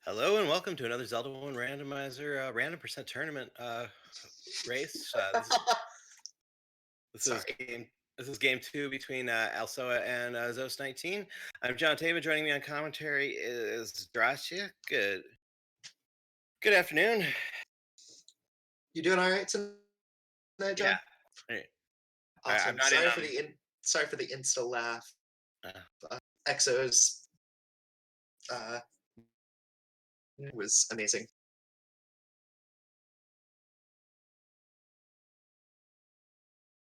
Hello and welcome to another Zelda 1 Randomizer random percent tournament race. This is Sorry. game this is game two between Alsoa and Xoas19. I'm John Tava. Joining me on commentary is Dracia. Good afternoon. You doing all right tonight, Yeah. John? Hey, I'm Awesome. not in Sorry for the insta laugh. uh, Exos uh, was amazing.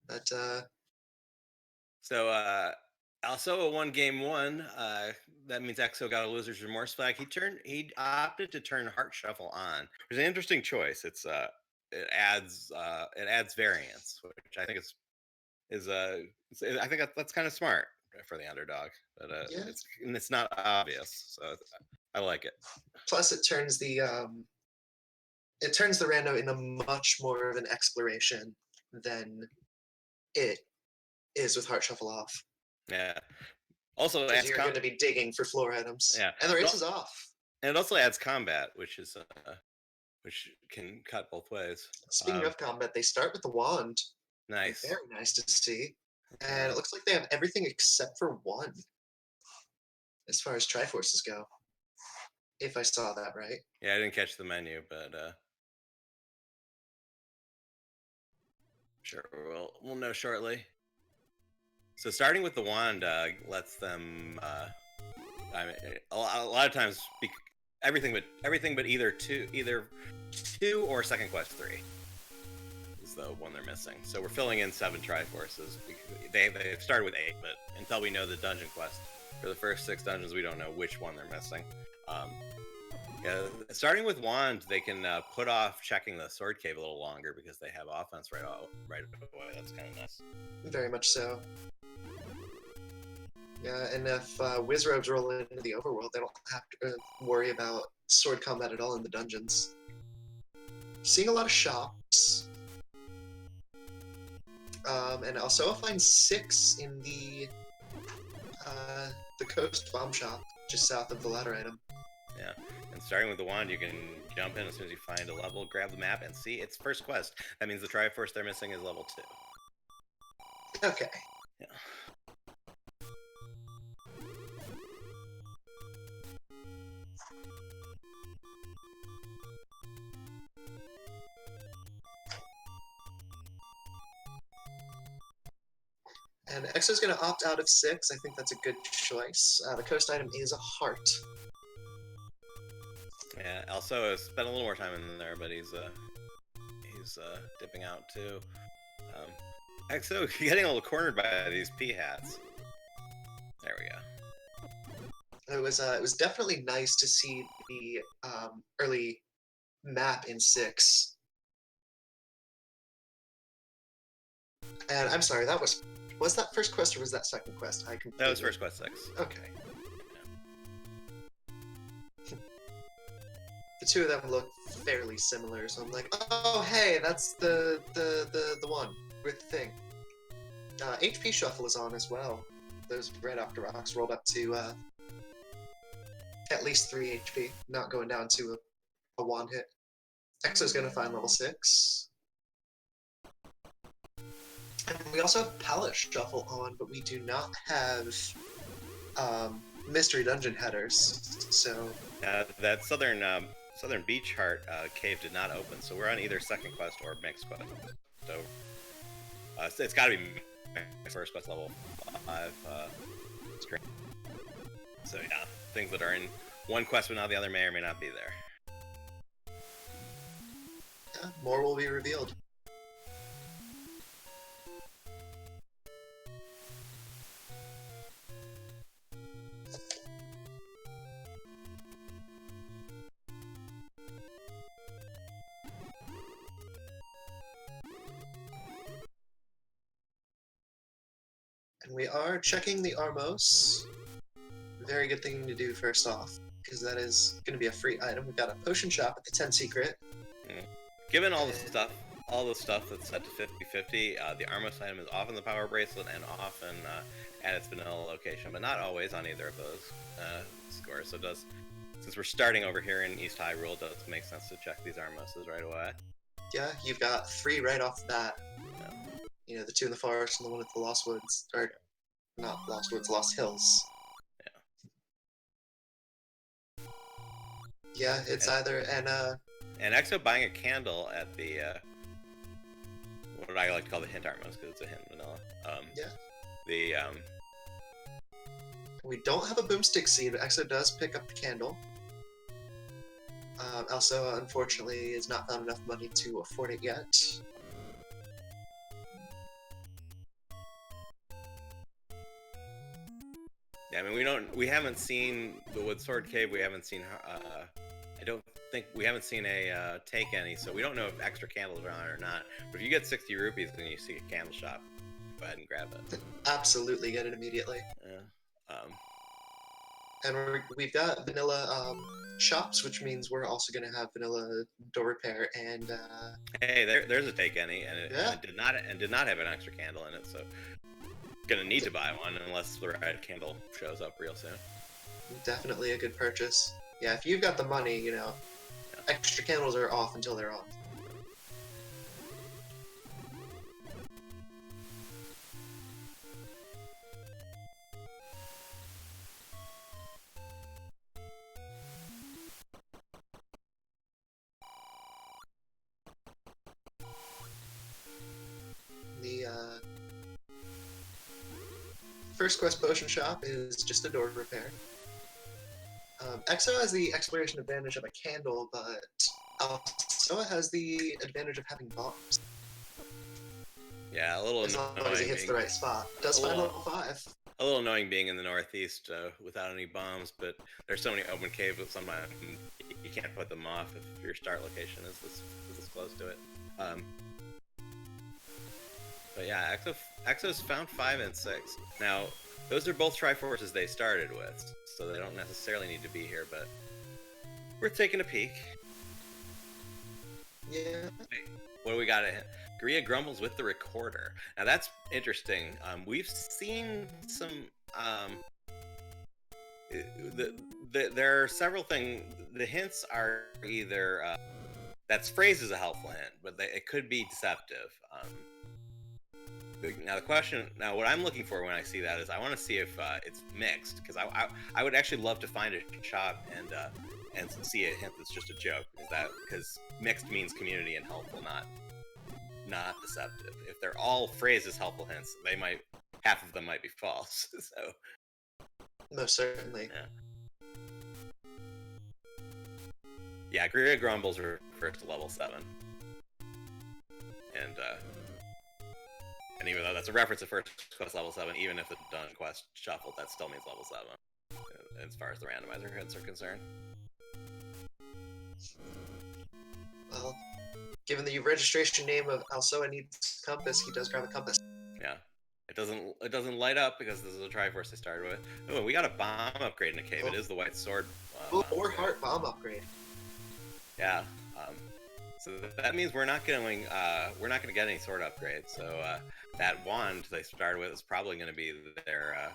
But so Alsoa won game one. That means Exo got a loser's remorse flag. He opted to turn Heart Shuffle on. It's an interesting choice. It adds variance, which I think I think that's kind of smart for the underdog, but yeah. it's not obvious, so I like it. Plus, it turns the rando into much more of an exploration than it is with Heart Shuffle off, Yeah. Also because adds you're going to be digging for floor items, yeah, and the race is off. and it also adds combat, which can cut both ways. Speaking of combat, they start with the wand. Nice. Very nice to see, and Yeah. it looks like they have everything except for one as far as Triforces go. If I saw that right. Yeah, I didn't catch the menu, but sure we'll know shortly. So starting with the wand lets them. I mean, a lot of times, everything but either two or second quest 3 is the one they're missing. So we're filling in 7 Triforces. They've started with 8, but until we know the dungeon quest for the first 6 dungeons, we don't know which one they're missing. Yeah, starting with wand, they can put off checking the sword cave a little longer because they have offense right away. That's kind of nice. Very much so. Yeah, and if Wizrobes roll into the overworld, they don't have to worry about sword combat at all in the dungeons. Seeing a lot of shops. And also I'll find 6 in the Coast Bomb Shop, just south of the ladder item. Yeah, and starting with the wand, you can jump in as soon as you find a level, grab the map, and see it's first quest. That means the Triforce they're missing is level 2. Okay. Yeah. And Exo's going to opt out of 6. I think that's a good choice. The coast item is a heart. Yeah, also has spent a little more time in there, but he's dipping out too. Exo getting a little cornered by these P hats. There we go. It was definitely nice to see the early map in 6. And I'm sorry, was that first quest or was that second quest? That was first quest 6. Okay. The two of them look fairly similar, so I'm like, oh hey, that's the one with the thing. HP shuffle is on as well. Those red octa rocks rolled up to at least 3 HP, not going down to a one hit. Exo's gonna find level 6. And we also have Palette Shuffle on, but we do not have Mystery Dungeon headers, so... That southern beach heart cave did not open, so we're on either second quest or mixed quest. So it's got to be first quest level 5 screen. So yeah, things that are in one quest but not the other may or may not be there. Yeah, more will be revealed. And we are checking the Armos. Very good thing to do first off, because that is going to be a free item. We've got a potion shop at the 10 secret. Given all the stuff all the stuff that's set to 50/50. The Armos item is often the power bracelet and often at its vanilla location, but not always on either of those scores. So it does, since we're starting over here in East Hyrule, it does make sense to check these Armoses right away. Yeah, you've got 3 right off the bat. Yeah. You know, the 2 in the forest and the 1 at the Lost Woods, or not Lost Woods, Lost Hills. Yeah, it's either and Exo buying a candle at the what I like to call the hint Armos because it's a hint vanilla. Yeah. The we don't have a boomstick seed, but Exo does pick up the candle. Alsoa, unfortunately, has not found enough money to afford it yet. Yeah, I mean we haven't seen the Wood Sword Cave. We haven't seen I don't think we haven't seen a take any, so we don't know if extra candles are on it or not. But if you get 60 rupees and you see a candle shop, go ahead and grab it. Absolutely, get it immediately. Yeah. And we've got vanilla shops, which means we're also going to have vanilla door repair and. Hey, there's a take any, and it did not have an extra candle in it, so gonna need to buy one unless the red candle shows up real soon. Definitely a good purchase. Yeah, if you've got the money, you know, extra candles are off until they're on. The first quest potion shop is just a door repair. Exo has the exploration advantage of a candle, but Alsoa has the advantage of having bombs. Yeah, a little as long annoying. As he hits the right spot. Does find level 5. A little annoying being in the northeast without any bombs, but there's so many open caves that sometimes you can't put them off if your start location is this close to it. But yeah, Exo's found 5 and 6. Now, those are both Triforces they started with, so they don't necessarily need to be here, but we're taking a peek. Yeah. What do we got? Gria grumbles with the recorder. Now that's interesting. We've seen some. There are several things. The hints are either that's phrased as a helpful hint, but it could be deceptive. Now the question, what I'm looking for when I see that is I want to see if it's mixed, because I would actually love to find a shop and see a hint that's just a joke, because mixed means community and helpful, not deceptive. If they're all phrased as helpful hints, half of them might be false. So most certainly. Yeah, Gria grumbles refers to level 7, and even though that's a reference to first quest level 7, even if the dungeon quest shuffled, that still means level 7, as far as the randomizer hints are concerned. Well, given the registration name of Alsoa needs compass, he does grab a compass. Yeah. It doesn't light up because this is a Triforce they started with. Oh, we got a bomb upgrade in the cave. It is the white sword. Or heart bomb upgrade. Yeah. So that means we're not going to get any sword upgrades. So that wand they started with is probably going to be their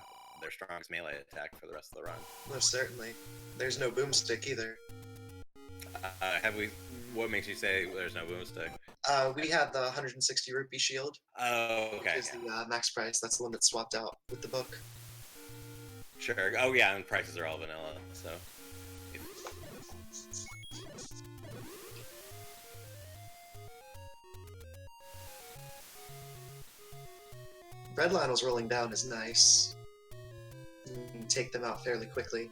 strongest melee attack for the rest of the run. Most certainly. There's no boomstick either. What makes you say there's no boomstick? We have the 160 rupee shield. Oh, okay. Which is the max price. That's the one that's swapped out with the book. Sure. Oh, yeah, and prices are all vanilla, so. Red Lionel's rolling down is nice. You can take them out fairly quickly.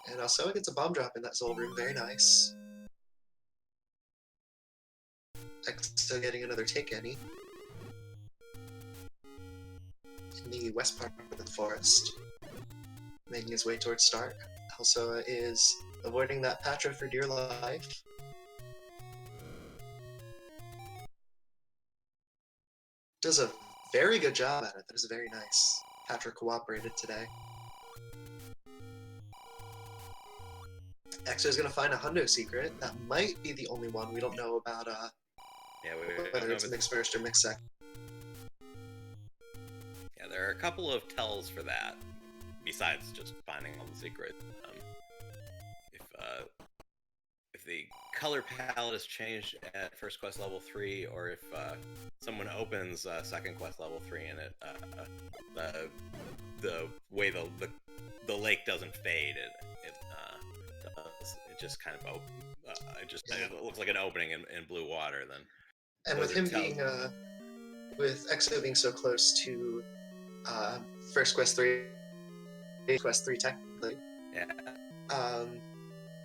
And also it gets a bomb drop in that Zol room, very nice. Exo getting another take any. In the west part of the forest. Making his way towards start. Alsoa is avoiding that Patra for dear life. Does a very good job at it. That is very nice. Patra cooperated today. Exo's gonna find a hundo secret. That might be the only one. We don't know about Yeah, we don't whether know it's if mixed first or mixed second. Yeah, there are a couple of tells for that, besides just finding all the secrets. If the color palette is changed at first quest level 3, or if someone opens second quest level 3 and the way the lake doesn't fade, it just kind of it looks like an opening in blue water. Then And with him being with Exo being so close to first quest 3, quest 3 technically. Yeah.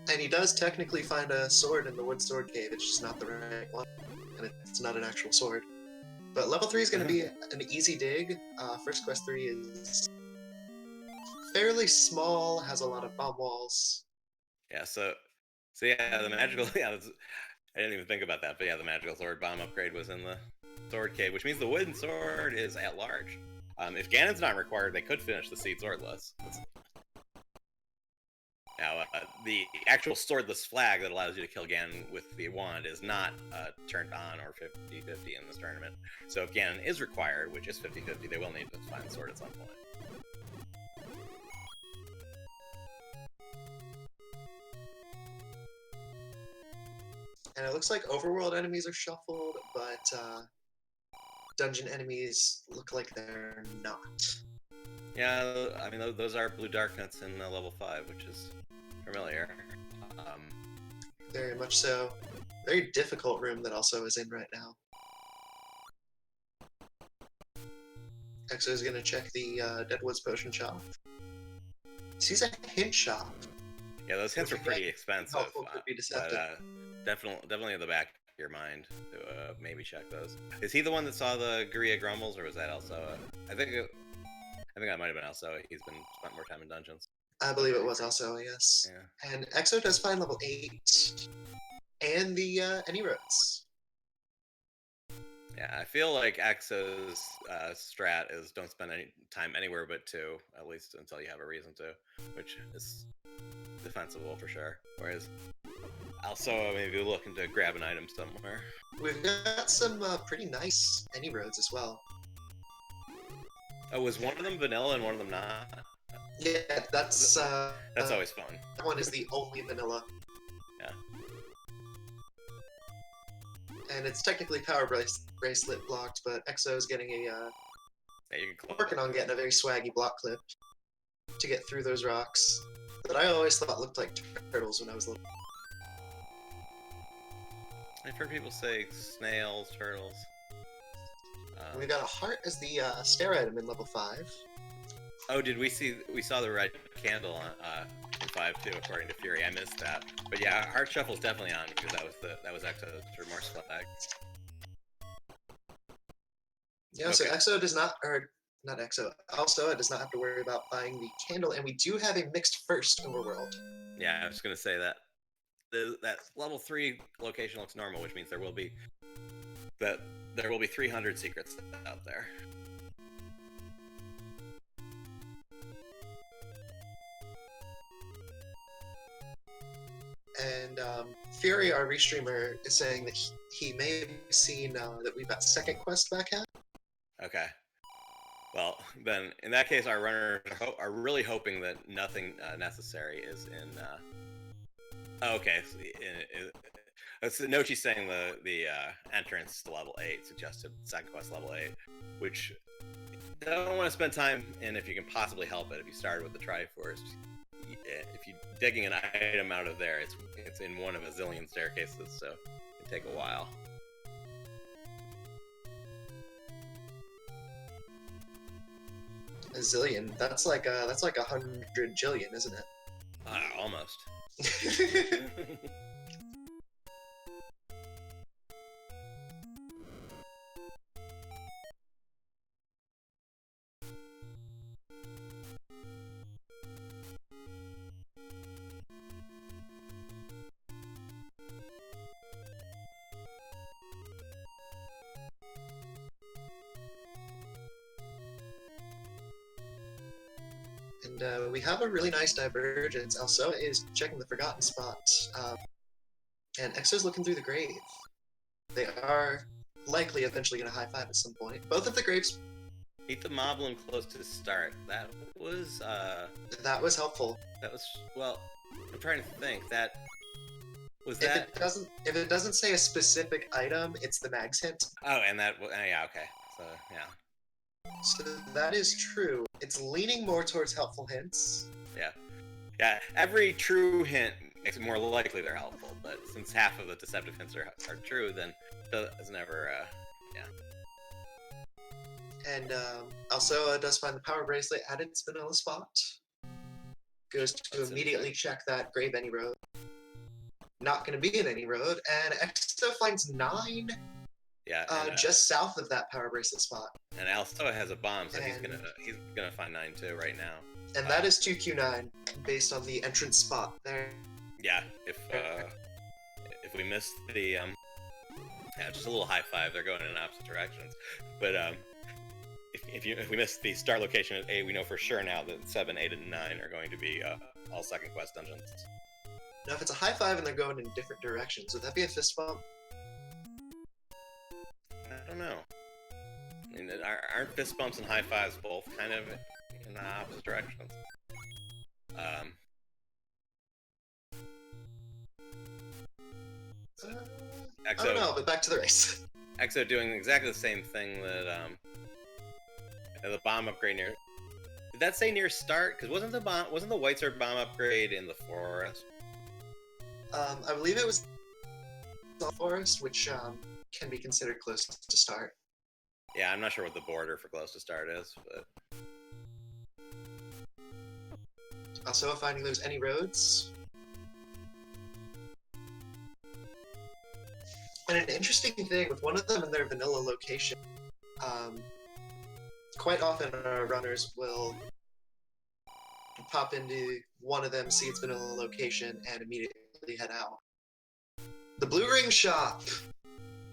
And he does technically find a sword in the wood sword cave. It's just not the right one, and it's not an actual sword. But level 3 is going to be an easy dig. First quest 3 is fairly small, has a lot of bomb walls. Yeah. So yeah, the magical. Yeah, I didn't even think about that, but yeah, the magical sword bomb upgrade was in the sword cave, which means the wooden sword is at large. If Ganon's not required, they could finish the seed swordless. Now, the actual swordless flag that allows you to kill Ganon with the wand is not turned on or 50-50 in this tournament. So if Ganon is required, which is 50-50, they will need to find the sword at some point. And it looks like overworld enemies are shuffled, but dungeon enemies look like they're not. Yeah, I mean, those are blue darknuts in level 5, which is familiar. Very much so. Very difficult room that also is in right now. Exo is going to check the Deadwoods potion shop. Sees a hint shop. Yeah, those hints are pretty expensive. Could be deceptive. But definitely in the back of your mind to maybe check those. Is he the one that saw the Guria Grumbles, or was that Alsoa? I think that might have been Alsoa. He's spent more time in dungeons. I believe it was also, yes. Yeah. And Exo does find level 8 and the any roads. Yeah, I feel like Exo's strat is don't spend any time anywhere but 2, at least until you have a reason to, which is defensible for sure. Whereas Alsoa maybe looking to grab an item somewhere. We've got some pretty nice any roads as well. Oh, was one of them vanilla and one of them not? Yeah, that's always fun. That one is the only vanilla. Yeah. And it's technically power bracelet blocked, but Exo is getting a working on getting a very swaggy block clip to get through those rocks that I always thought looked like turtles when I was little. I've heard people say snails, turtles. We got a heart as the stair item in level 5. Oh, we saw the red candle on in 5 too, according to Fury. I missed that, but yeah, Heart Shuffle's definitely on because that was Exo's remorse flag. Yeah, okay. So Exo does not, or not Exo, Alsoa does not have to worry about buying the candle, and we do have a mixed first overworld. Yeah, I was gonna say that that level 3 location looks normal, which means there will be 300 secrets out there. And Fury, our restreamer, is saying that he may have seen that we've got second quest back at. Okay. Well, then in that case, our runners are really hoping that nothing necessary is in. Okay. So Nochi's saying the entrance to level 8 suggested second quest level 8, which I don't want to spend time in if you can possibly help it. If you started with the Triforce, if you're digging an item out of there, it's in one of a zillion staircases, so it can take a while. A zillion? That's like 100 jillion, isn't it? Almost. And we have a really nice divergence. Alsoa is checking the forgotten spot, and Exo's looking through the grave. They are likely eventually going to high five at some point. Both of the graves. Beat the moblin close to start. That was helpful. That was, well, I'm trying to think. That was if that. If it doesn't say a specific item, it's the mag's hint. Oh, and that. Yeah. Okay. So yeah. So that is true. It's leaning more towards helpful hints. Yeah. Yeah. Every true hint makes it more likely they're helpful, but since half of the deceptive hints are true, then it's never. Yeah. And Alsoa does find the power bracelet at its vanilla spot. Goes to immediately check that grave any road. Not going to be in any road, and Exo finds 9. Yeah, just south of that power bracelet spot. And Alsoa has a bomb, so he's gonna find 9 too right now. And that is 2Q9 based on the entrance spot there. Yeah, if we miss the just a little high five, they're going in opposite directions. But if we miss the start location at 8, we know for sure now that 7, 8, and 9 are going to be all second quest dungeons. Now, if it's a high five and they're going in different directions, would that be a fist bump? I don't know. I mean, aren't fist bumps and high fives both kind of in the opposite directions? I don't know, but back to the race. Exo doing exactly the same thing that the bomb upgrade near. Did that say near start? Because wasn't the White Sword bomb upgrade in the forest? I believe it was the forest, which can be considered close to start. Yeah, I'm not sure what the border for close to start is, but. Also, finding those any roads. And an interesting thing with one of them in their vanilla location, quite often our runners will pop into one of them, see its vanilla location, and immediately head out. The Blue Ring Shop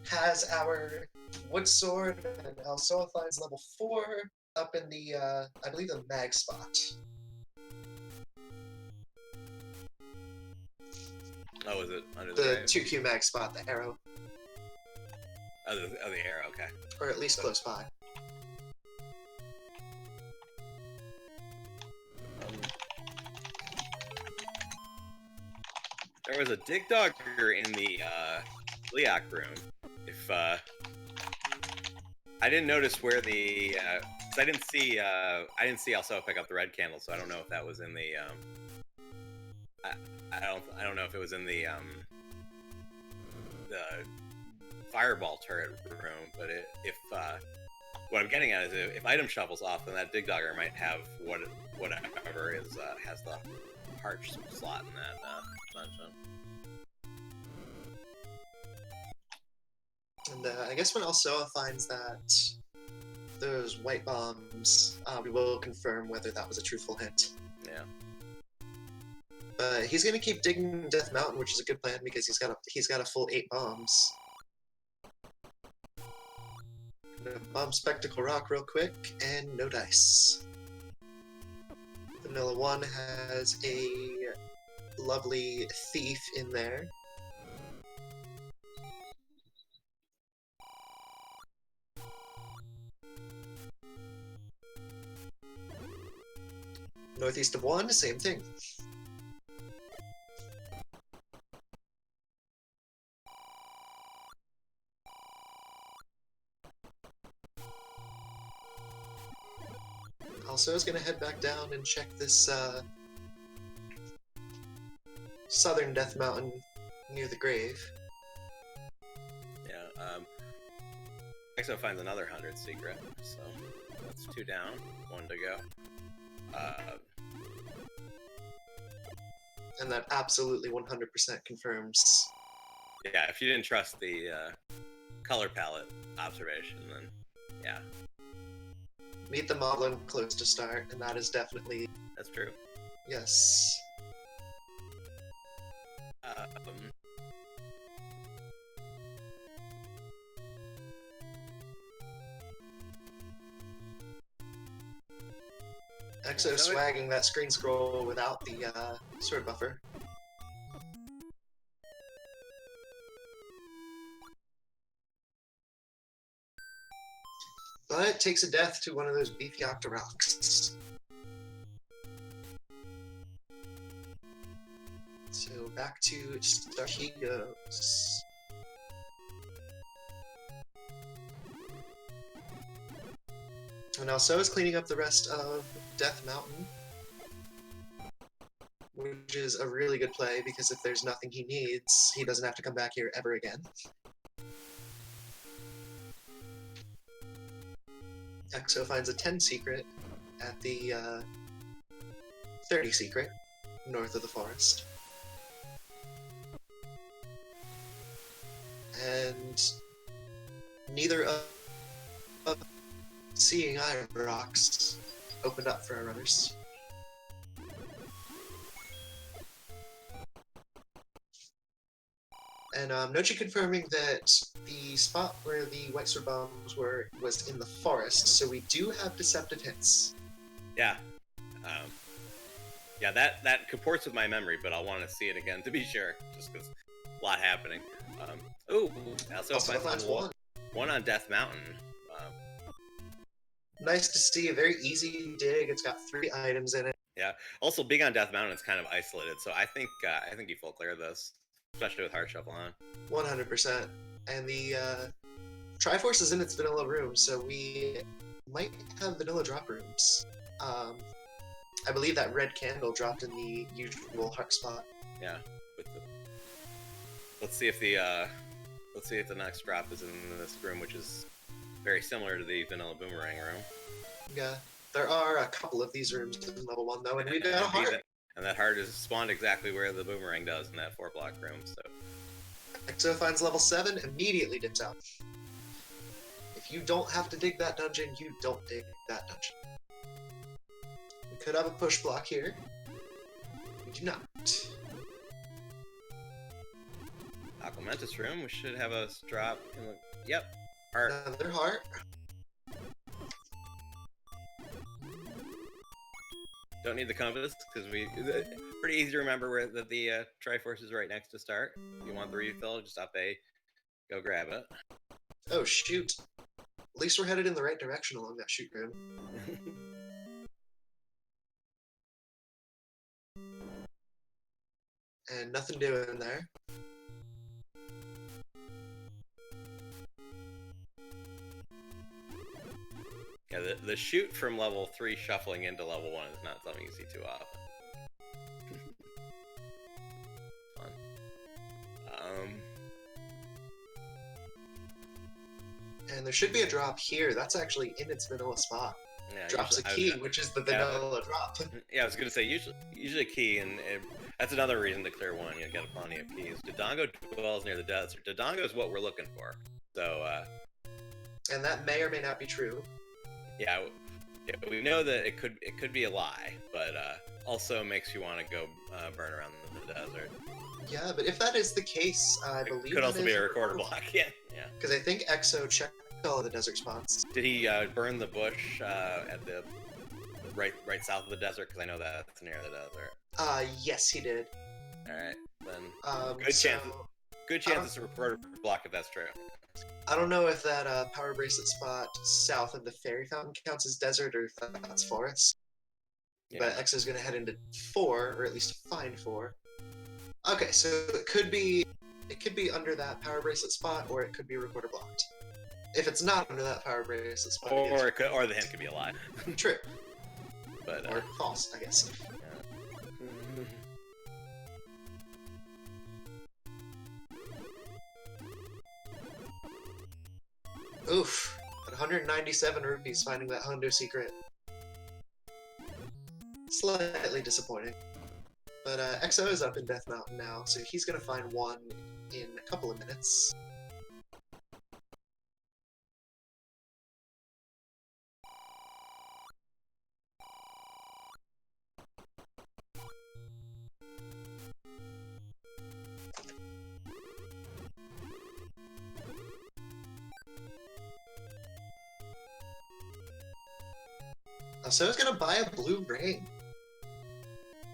has our wood sword, and Alsoa finds level 4 up in the, I believe, the mag spot. Oh, is it under the 2Q mag spot, the arrow? Oh, the arrow, okay. Or at least close by. There was a dig dogger in the Leok room. If I didn't notice where the, cause I didn't see Alsoa pick up the red candle, so I don't know if that was in the I don't know if it was in the fireball turret room, but if what I'm getting at is if item shuffles off, then that dig dogger might have whatever is has the heart slot in that dungeon. And I guess when Alsoa finds that those white bombs, we will confirm whether that was a truthful hint. Yeah. He's gonna keep digging Death Mountain, which is a good plan because he's got a full 8 bombs. Bomb Spectacle Rock real quick, and no dice. Vanilla 1 has a lovely thief in there. Northeast of 1, same thing. Also, I was gonna head back down and check this southern Death Mountain near the grave. Yeah. Exo finds another 100 secret, so that's 2 down, 1 to go. And that absolutely 100% confirms. Yeah, if you didn't trust the color palette observation, then yeah. Meet the Moblin close to start, and that is definitely... That's true. Yes. Exo swagging that screen scroll without the sword buffer. But takes a death to one of those beefy Octoroks. So back to start he goes. And Alsoa is cleaning up the rest of Death Mountain, which is a really good play because if there's nothing he needs, he doesn't have to come back here ever again. Exo finds a 10 secret at the 30 secret north of the forest. And neither of Seeing Eye rocks opened up for our runners. And Nochi confirming that the spot where the White Sword bombs were was in the forest, so we do have deceptive hints. Yeah. Yeah, that comports with my memory, but I'll want to see it again to be sure, just because a lot happening. Ooh, also finds one on Death Mountain. Nice to see, a very easy dig. It's got 3 items in it. Yeah. Also, being on Death Mountain, it's kind of isolated, so I think you full clear this, especially with Heart Shuffle on. 100%. And the Triforce is in its vanilla room, so we might have vanilla drop rooms. I believe that red candle dropped in the usual heart spot. Yeah. Let's see if the next drop is in this room, which is very similar to the vanilla boomerang room. Yeah, there are a couple of these rooms in level 1 though, and we got a heart. And that heart is spawned exactly where the boomerang does in that 4-block room. So Exo finds level 7, immediately dips out. If you don't have to dig that dungeon, you don't dig that dungeon. We could have a push block here. We do not. Aquamentus room, we should have a drop in the... Yep. Heart. Another heart. Don't need the compass, because pretty easy to remember where the Triforce is right next to start. If you want the refill, just up A, go grab it. Oh shoot. At least we're headed in the right direction along that shoot room. And nothing doing there. Yeah, the shoot from level 3 shuffling into level 1 is not something you see too often. Fun. And there should be a drop here. That's actually in its vanilla spot. Yeah, drops a key, which is the vanilla drop. Yeah, I was gonna say usually a key, and that's another reason to clear 1. You get plenty of keys. Dodongo dwells near the desert. Dodongo is what we're looking for. So. And that may or may not be true. Yeah, we know that it could be a lie, but also makes you want to go burn around the desert. Yeah, but if that is the case, I believe it could also be a recorder block. Yeah. Because I think Exo checked all of the desert spots. Did he burn the bush at the right south of the desert? Because I know that's near the desert. Yes, he did. All right, then good chance it's a recorder block if that's true. I don't know if that power bracelet spot south of the fairy fountain counts as desert or if that's forest. Yeah. But Exo's gonna head into 4, or at least find 4. Okay, so it could be under that power bracelet spot, or it could be recorder blocked. If it's not under that power bracelet spot, or the hint could be a lie. True. But or false, I guess. Oof, at 197 rupees finding that Hondo secret. Slightly disappointing. But Exo is up in Death Mountain now, so he's gonna find 1 in a couple of minutes. So I was gonna buy a blue ring.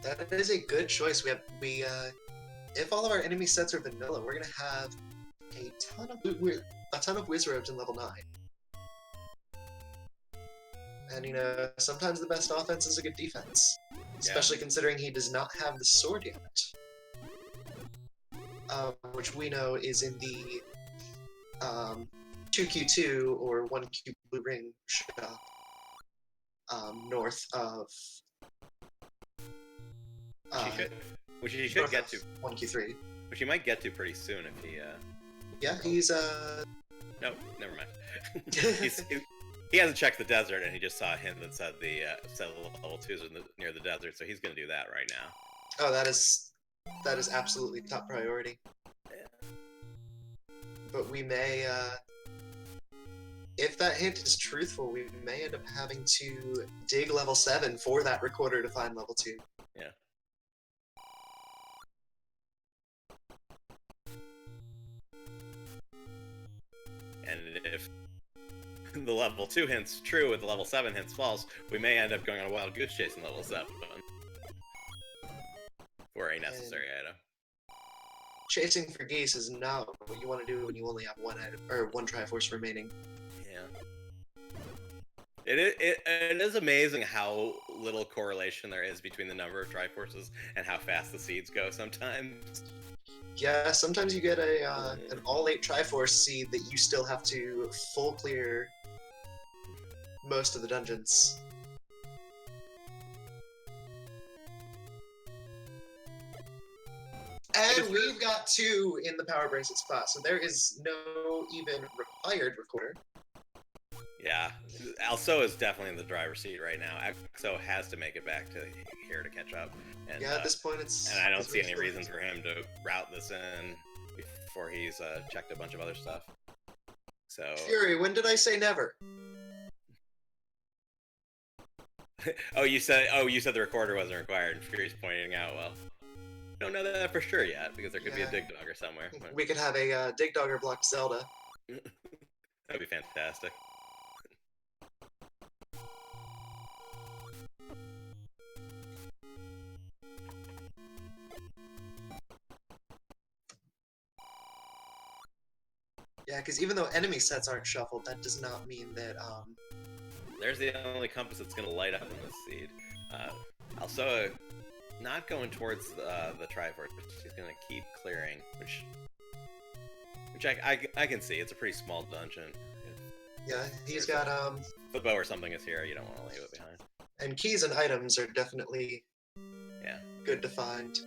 That is a good choice. If all of our enemy sets are vanilla, we're gonna have a ton of Wizrobes in level 9. And you know, sometimes the best offense is a good defense. Especially considering he does not have the sword yet. Which we know is in the 2Q2 or 1Q blue ring shop. North of which he should get to 1Q3. Which he might get to pretty soon if he Yeah, he's No, never mind. He hasn't checked the desert, and he just saw a hint that said the level 2s are near the desert, so he's going to do that right now. Oh, that is absolutely top priority. Yeah. But we may, if that hint is truthful, we may end up having to dig level 7 for that recorder to find level 2. Yeah. And if the level 2 hint's true and the level 7 hint's false, we may end up going on a wild goose chase in level 7 for a necessary item. Chasing for geese is not what you want to do when you only have one item or one Triforce remaining. Yeah. It is amazing how little correlation there is between the number of Triforces and how fast the seeds go sometimes. Yeah, sometimes you get an all-8 Triforce seed that you still have to full clear most of the dungeons. And we've got 2 in the power bracelet spot, so there is no even required recorder. Yeah, Alsoa is definitely in the driver's seat right now. Exo has to make it back to here to catch up. And, yeah, at this point it's... And I don't see any reason for him to route this in before he's checked a bunch of other stuff. So... Fury, when did I say never? you said the recorder wasn't required, and Fury's pointing out, well, we don't know that for sure yet, because there could be a dig dogger somewhere. We could have a dig dogger block Zelda. That'd be fantastic. Yeah, because even though enemy sets aren't shuffled, that does not mean that, There's the only compass that's going to light up in this seed. Alsoa, not going towards the Triforce, he's going to keep clearing, which I can see. It's a pretty small dungeon. Yeah, he's got, Footbow or something is here, you don't want to leave it behind. And keys and items are definitely good to find.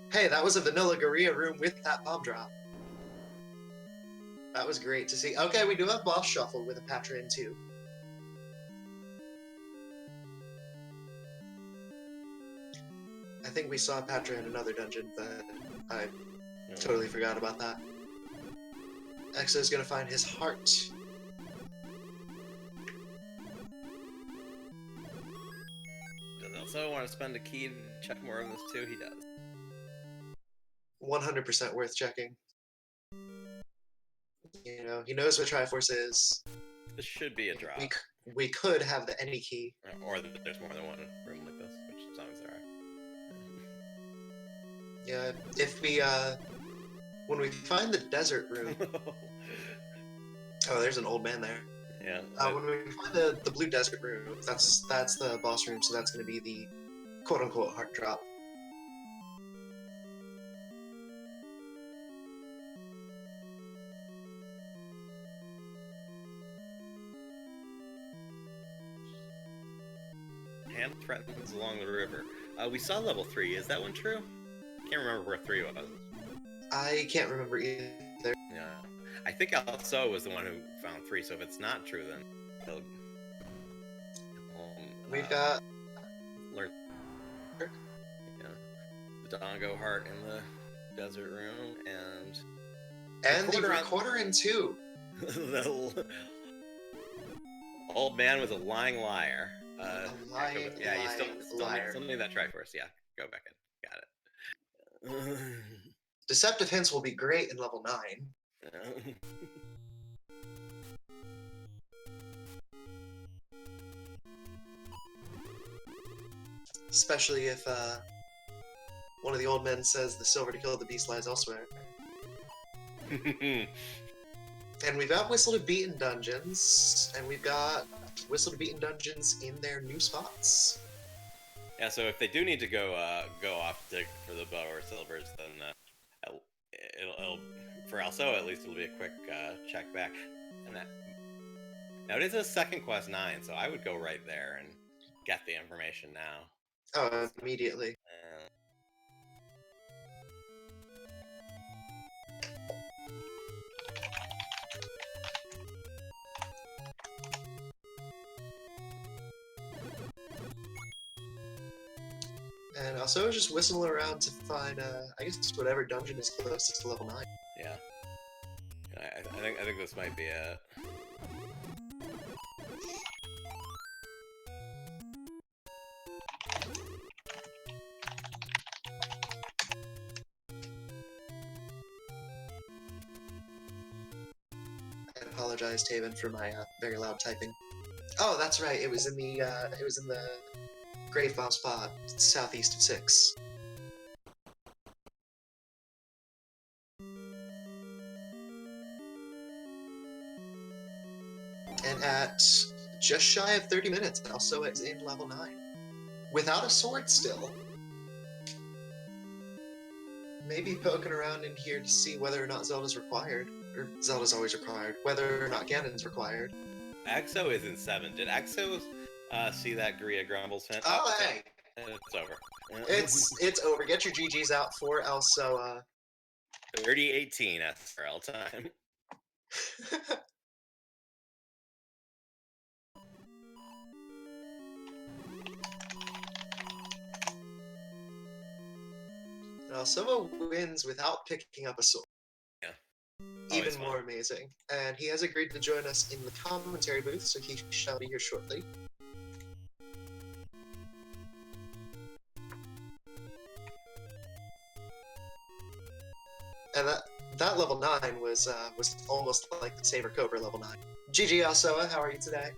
Hey, that was a vanilla Gorilla room with that bomb drop. That was great to see. Okay, we do have boss shuffle with a Patron too. I think we saw Patra in another dungeon, but I totally forgot about that. Exo's gonna find his heart. Does Alsoa want to spend a key to check more of this too? He does. 100% worth checking. You know, he knows what Triforce is. This should be a drop. We could have the any key. Or there's more than one room like this, which sometimes there are. Yeah, if we, when we find the desert room... Oh, there's an old man there. Yeah. When we find the blue desert room, that's the boss room, so that's going to be the quote-unquote heart drop. Hand threatens along the river. We saw level 3. Is that one true? Can't remember where 3 was. I can't remember either. Yeah. I think Alsoa was the one who found 3, so if it's not true, then he'll we've got... learn. Yeah. The Dongo heart in the desert room, and the recorder in 2. The old man was a lying liar. Still need that Triforce. Yeah, go back in. Got it. Deceptive hints will be great in level 9. Especially if one of the old men says the silver to kill the beast lies elsewhere. And we've got Whistle to Beaten dungeons, and we've got Whistle to Beaten dungeons in their new spots. Yeah, so if they do need to go off dig for the bow or silvers, then it'll for Alsoa at least it'll be a quick check back. And that now it is a second quest 9, so I would go right there and get the information now. Oh, immediately. And also just whistle around to find, I guess, whatever dungeon is closest to level 9. Yeah. I think this might be it. I apologize, Taven, for my very loud typing. Oh, that's right. It was in the Grave Bomb spot, southeast of 6. And at just shy of 30 minutes, also it's in level 9. Without a sword still. Maybe poking around in here to see whether or not Zelda's required. Or Zelda's always required. Whether or not Ganon's required. Exo is in 7. Did Exo see that Gria Grumbles hint? Oh, hey! It's over. It's over. Get your GGs out for Alsoa. 30-18 SRL time. Alsoa wins without picking up a sword. Yeah. Even more amazing. And he has agreed to join us in the commentary booth, so he shall be here shortly. And that level 9 was almost like the Saber Cobra level 9. GG Alsoa, how are you today?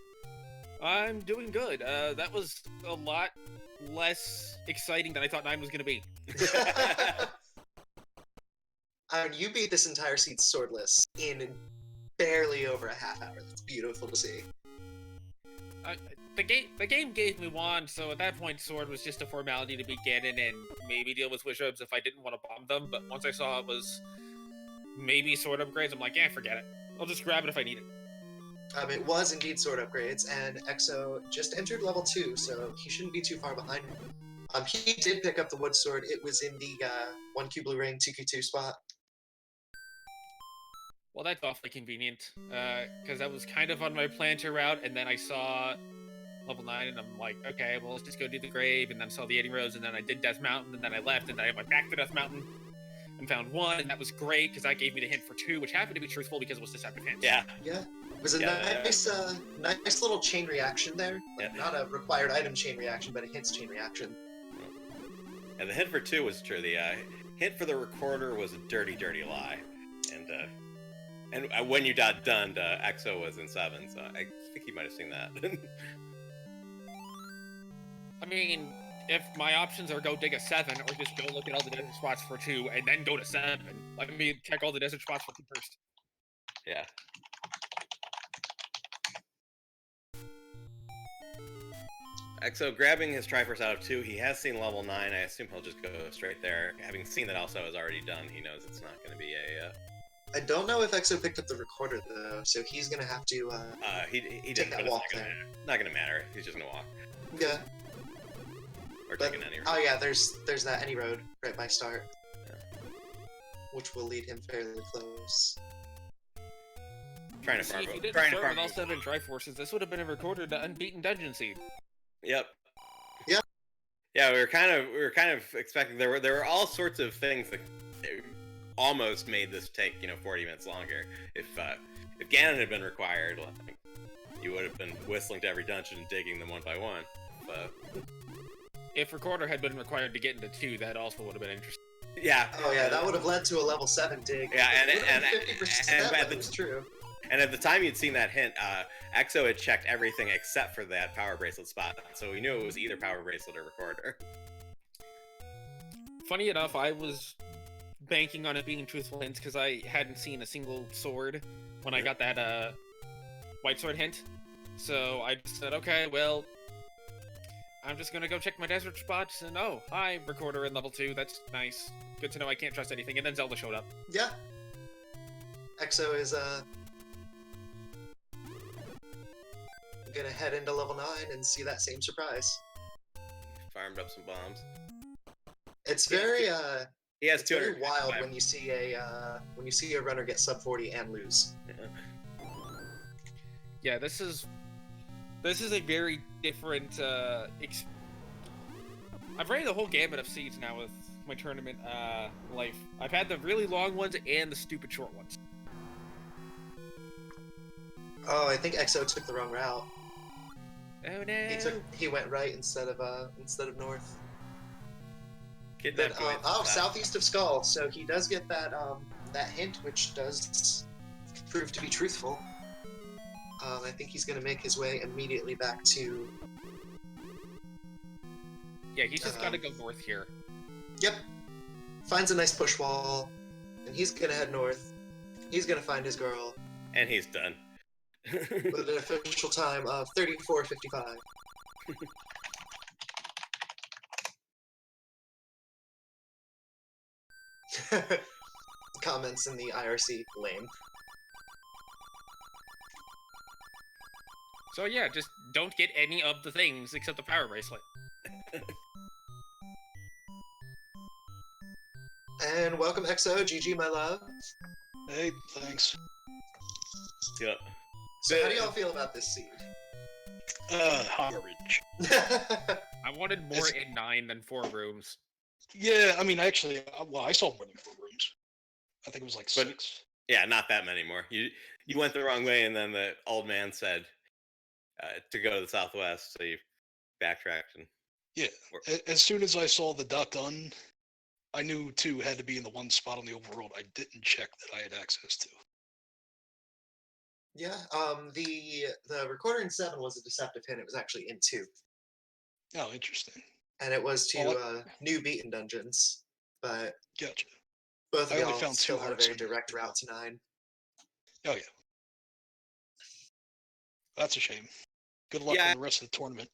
I'm doing good. That was a lot less exciting than I thought 9 was going to be. You beat this entire seed swordless in barely over a half hour. That's beautiful to see. The game gave me wand, so at that point, sword was just a formality to beat Ganon and maybe deal with wish herbs if I didn't want to bomb them. But once I saw it was maybe sword upgrades, I'm like, yeah, forget it. I'll just grab it if I need it. It was indeed sword upgrades, and Exo just entered level 2, so he shouldn't be too far behind me. He did pick up the wood sword. It was in the 1Q blue ring, 2Q2 spot. Well, that's awfully convenient, because that was kind of on my planter route, and then I saw level 9, and I'm like, okay, well, let's just go do the grave, and then saw the 80 rows, and then I did Death Mountain, and then I left, and then I went back to Death Mountain, and found 1, and that was great, because that gave me the hint for 2, which happened to be truthful because it was deceptive hint. Yeah. Yeah. It was a nice little chain reaction there. Like, not a required item chain reaction, but a hints chain reaction. And the hint for 2 was true. The hint for the recorder was a dirty, dirty lie. And when you got done, Exo was in 7, so I think he might have seen that. I mean, if my options are go dig a 7, or just go look at all the desert spots for 2, and then go to 7, let me check all the desert spots for 2 first. Yeah. Exo grabbing his Triforce out of 2, he has seen level 9, I assume he'll just go straight there. Having seen that also is already done, he knows it's not going to be a... I don't know if Exo picked up the recorder, though, so he's going to have to he take that walk there. Not going to matter, he's just going to walk. Yeah. Or taking any road. Oh yeah, there's that any road right by start. Yeah. Which will lead him fairly close. Trying to farm. If you didn't start with all 7 Triforces, this would have been a recorder to unbeaten dungeon seed. Yep. Yeah. Yeah, we were kind of expecting there were all sorts of things that almost made this take 40 minutes longer. If Ganon had been required, you would have been whistling to every dungeon and digging them one by one. If recorder had been required to get into 2, that also would have been interesting. Yeah. Oh yeah, that would have led to a level 7 dig. Yeah, and 50%. That was true. And at the time you'd seen that hint, Exo had checked everything except for that power bracelet spot, so we knew it was either power bracelet or recorder. Funny enough, I was banking on it being truthful hints because I hadn't seen a single sword when I got that white sword hint. So I just said, okay, well, I'm just gonna go check my desert spots, and oh, hi, recorder in level 2, that's nice. Good to know I can't trust anything, and then Zelda showed up. Yeah. Exo is gonna head into level 9 and see that same surprise. Farmed up some bombs. It's very He has it's very 200. wild when you see a runner get sub 40 and lose. Yeah, this is a very different I've ran the whole gamut of seeds now with my tournament life. I've had the really long ones and the stupid short ones. Oh, I think Exo took the wrong route. Oh no! He went right instead of north. Kidnapped But, southeast of Skull. So he does get that that hint, which does prove to be truthful. I think he's gonna make his way immediately back to. Yeah, he's just gotta go north here. Yep. Finds a nice push wall, and he's gonna head north. He's gonna find his girl. And he's done. With an official time of 34:55. Comments in the IRC lame. So yeah, just don't get any of the things except the power bracelet. And welcome Exo, GG my love. Hey, thanks. Yep. So how do y'all feel about this seed? Garbage. I wanted more in 9 than 4 rooms. Yeah, I mean, actually, I saw more than 4 rooms. I think it was like 6. Yeah, not that many more. You went the wrong way, and then the old man said to go to the southwest, so you backtracked. And Yeah, as soon as I saw the .done, I knew 2 had to be in the one spot on the overworld I didn't check that I had access to. Yeah, the recorder in 7 was a deceptive hint. It was actually in 2. Oh, interesting. And it was to new beaten dungeons. But Gotcha. both of I only y'all found still 2 had a hearts very in direct route to 9. Oh, yeah. That's a shame. Good luck on the rest of the tournament.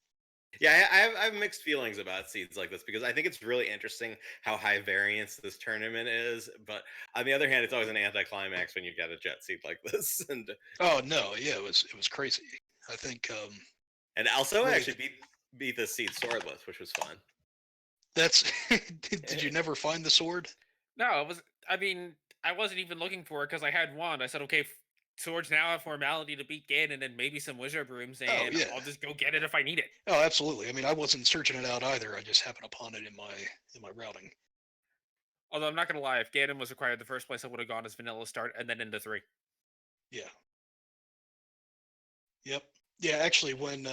Yeah, I have mixed feelings about seeds like this because I think it's really interesting how high variance this tournament is. But on the other hand, it's always an anticlimax when you get a jet seed like this. And oh no, yeah, it was crazy. I think. And Alsoa really, actually beat the seed swordless, which was fun. That's. Did you never find the sword? No, I wasn't even looking for it because I had one. I said, okay, swords now have formality to beat Ganon and maybe some wizard brooms, and I'll just go get it if I need it. Oh, absolutely. I mean, I wasn't searching it out either. I just happened upon it in my routing. Although I'm not gonna lie, if Ganon was required, the first place I would have gone is vanilla start and then into 3. Yeah. Yep. Yeah. Actually, when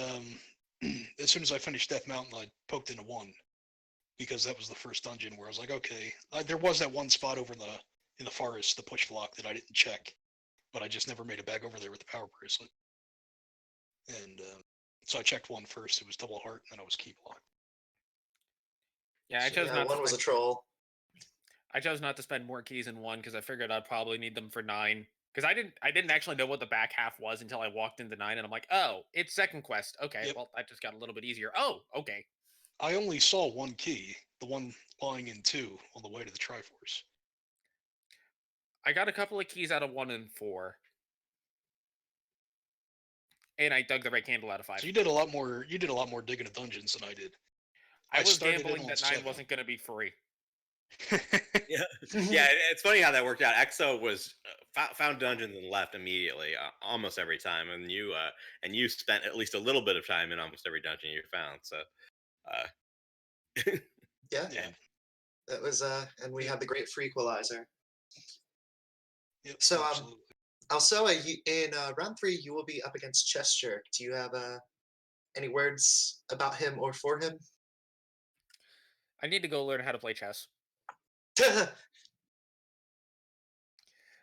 as soon as I finished Death Mountain, I poked into 1 because that was the first dungeon where I was like, okay, there was that one spot over in the forest, the push block that I didn't check, but I just never made it back over there with the power bracelet. And so I checked 1 first. It was double heart, and then I was key block. Yeah, I chose not. 1 was a troll. I chose not to spend more keys in 1 because I figured I'd probably need them for 9. Because I didn't actually know what the back half was until I walked into 9, and I'm like, oh, it's second quest. Okay, Yep. well, that just got a little bit easier. Oh, okay. I only saw 1 key, the one lying in 2 on the way to the Triforce. I got a couple of keys out of 1 and 4. And I dug the right candle out of 5. So you did a lot more digging of dungeons than I did. I was gambling that 9 wasn't going to be free. Yeah, it's funny how that worked out. Exo was found dungeons and left immediately, almost every time, and you spent at least a little bit of time in almost every dungeon you found. So, yeah, that was and we had the great free equalizer. Yep, so absolutely. Also, in round 3, you will be up against Chessjerk. Do you have any words about him or for him? I need to go learn how to play chess.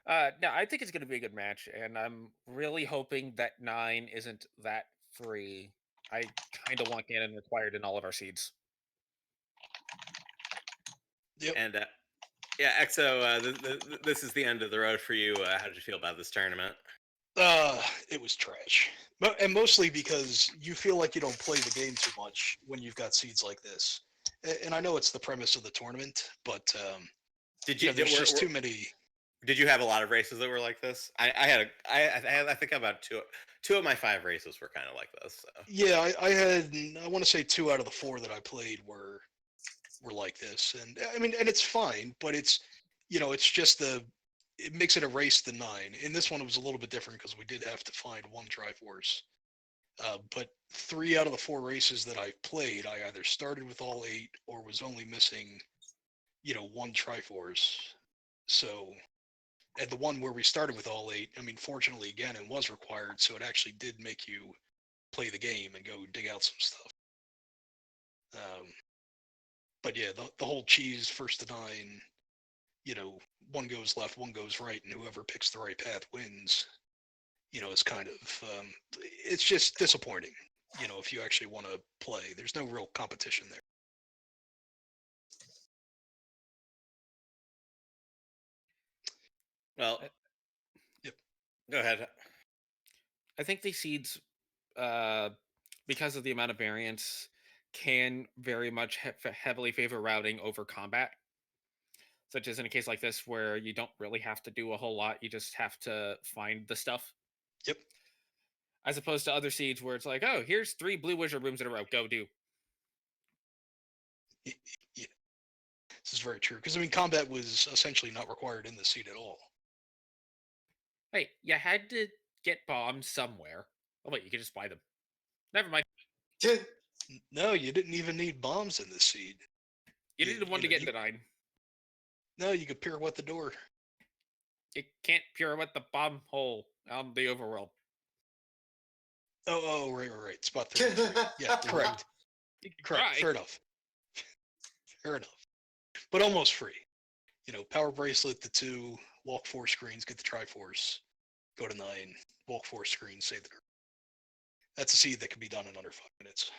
No, I think it's going to be a good match, and I'm really hoping that 9 isn't that free. I kind of want Ganon required in all of our seeds. Yep. And yeah, Exo, this is the end of the road for you. How did you feel about this tournament? It was trash. And mostly because you feel like you don't play the game too much when you've got seeds like this. And I know it's the premise of the tournament, but Did you you? know, there's just too many. Did you have a lot of races that were like this? I think about two of my 5 races were kind of like this. So. Yeah, I want to say 2 out of the 4 that I played were like this, and I mean, and it's fine, but it's, you know, it's just it makes it a race to 9. In this one, it was a little bit different because we did have to find one Triforce. But 3 out of the 4 races that I played, I either started with all 8 or was only missing, you know, one Triforce. So, and the one where we started with all 8, I mean, fortunately, again, it was required, so it actually did make you play the game and go dig out some stuff. But yeah, the whole cheese first to 9, you know, one goes left, one goes right, and whoever picks the right path wins. You know, it's kind of it's just disappointing. You know, if you actually want to play, there's no real competition there. Well, Yep. Go ahead. I think these seeds, because of the amount of variance, can very much heavily favor routing over combat. Such as in a case like this, where you don't really have to do a whole lot, you just have to find the stuff. Yep. As opposed to other seeds where it's like, oh, here's 3 blue wizard rooms in a row, go do. Yeah. This is very true because I mean, combat was essentially not required in the seed at all. Hey, you had to get bombs somewhere. Oh wait, you could just buy them. Never mind. No, you didn't even need bombs in this seed. You needed one to get into 9. No, you could pirouette the door. You can't pirouette the bomb hole on the overworld. Oh, right. Spot 33. Yeah, correct. Correct. Fair enough. Fair enough. But almost free. You know, power bracelet, the 2, walk 4 screens, get the Triforce, go to 9, walk 4 screens, save the girl. That's a seed that can be done in under 5 minutes.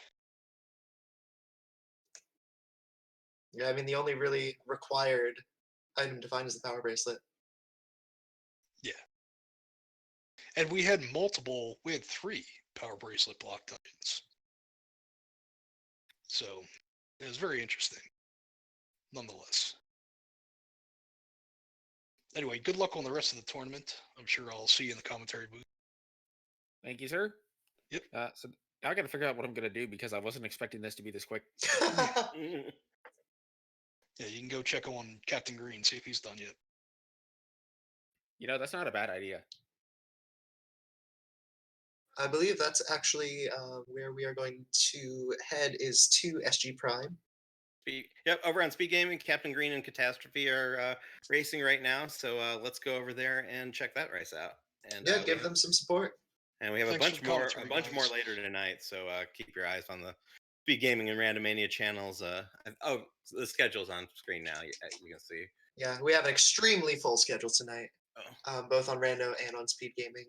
Yeah, I mean, the only really required item to find is the power bracelet. Yeah. And we had 3 power bracelet block dungeons. So it was very interesting, nonetheless. Anyway, good luck on the rest of the tournament. I'm sure I'll see you in the commentary booth. Thank you, sir. Yep. So now I got to figure out what I'm going to do because I wasn't expecting this to be this quick. Yeah, you can go check on Captain Green, see if he's done yet. You know, that's not a bad idea. I believe that's actually where we are going to head is to SG Prime. Yep, over on Speed Gaming, Captain Green and Catastrophe are racing right now, so let's go over there and check that race out. And yeah, give them some support. And we have a bunch more later tonight, so keep your eyes on the Speed Gaming and Randomania channels. The schedule's on screen now. You can see. Yeah, we have an extremely full schedule tonight, both on Rando and on Speed Gaming.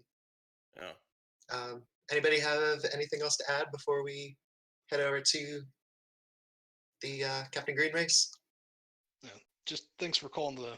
Oh. Anybody have anything else to add before we head over to the Captain Green race? Yeah, just thanks for calling the